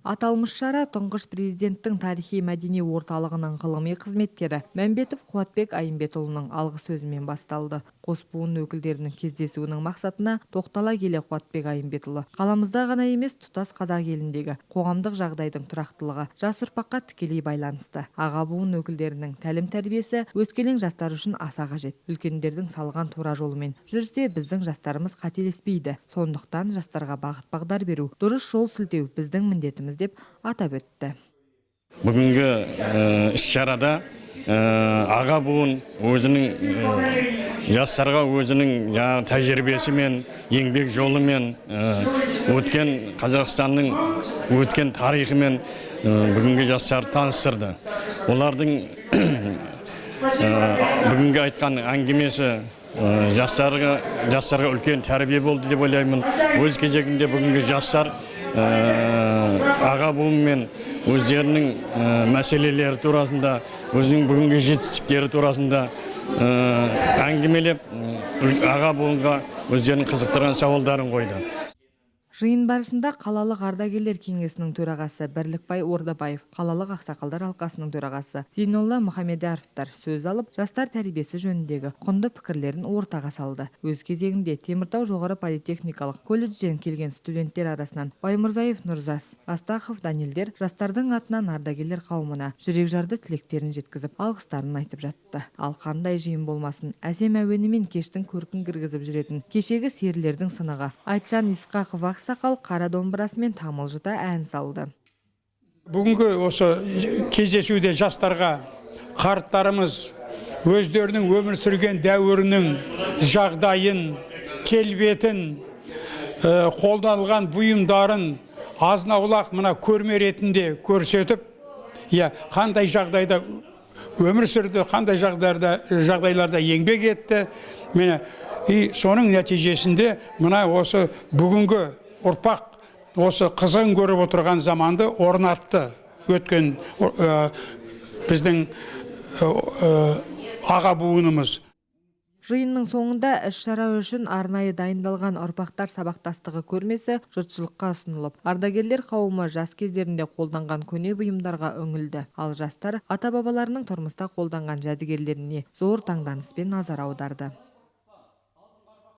Аталмыш шара тұңғыш президенттің тарихи мәдени орталығының ғылыми қызметкері Мәмбетов Қуатбек Айымбетұлының алғы сөзімен басталды. Қос буын өкілдерінің кездесуінің мақсатына тоқтала келе Қуатбек Айымбетұлы қаламызда ғана емес, тұтас қазақ еліндегі қоғамдық жағдайдың тұрақтылығы жас ұрпаққа тікелей байланысты. Аға буын өкілдерінің тәлім-тәрбиесі өскелең жастар үшін аса қажет. Үлкендердің салған тура жолымен жүрсе, біздің жастарымыз қателеспейді. Сондықтан жастарға бағыт-бағдар беру, дұрыс жол сілтеу біздің міндетіміз деп атап өтті. Бүгінгі іс-шарада аға буын өзінің жастарға өзінің тәжірибесі мен еңбек жолы мен өткен Қазақстанның өткен тарихы мен бүгінгі жастар таныстырды. Олардың бүгінгі айтқан әңгімесі жастарға үлкен тәрбие болды деп ойлаймын. Өз кезегінде бүгінгі жастар аға буын мен өздерінің мәселелері турасында, өзінің бүгінгі жетістіктері турасында әңгімелеп, аға буынға өздерінің қызықтырған сауалдарын қойды. Жиын барысында қалалық ардагерлер кеңесінің төрағасы Бірлікбай Ордабаев, қалалық ақсақалдар алқасының төрағасы Зейнолла Мұхамедяровтар сөз алып, жастар тәрбиесі жөніндегі құнды пікірлерін ортаға салды. Өз кезегінде Теміртау жоғары политехникалық колледжден келген студенттер арасынан Баймырзаев Нұрзас, Астахов Данилдер жастардың атынан ардагерлер қауымына жүрекжарды тілектерін жеткізіп, алғыстарын айтып жатты. Ал қандай жиын болмасын, әсем әуенімен кештің көркін кіргізіп жүретін кешегі серілердің сынығы Айтжан Исқақов сақал қара домбырасымен тамылжыта ән салды. Бүгінгі осы кездесуде жастарға қарттарымыз өздерінің өмір сүрген дәуірінің жағдайын, келбетін, қолданылған бұйымдарын азын-аулақ мына көрме ретінде көрсетіп, қандай жағдайда өмір сүрді, қандай жағдайларда еңбек етті. Соның нәтижесінде мына осы бүгінгі ұрпақ осы қызығын көріп отырған заманды орнатты. Өткен біздің аға буынымыз. Жиынның соңында іс-шара үшін арнайы дайындалған ұрпақтар сабақтастығы көрмесі жұртшылыққа ұсынылып, ардагерлер қауымы жас кездерінде қолданған көне бұйымдарға үңілді. Ал жастар ата-бабаларының тұрмыста қолданған жәдігерлеріне зор таңданыспен назар аударды.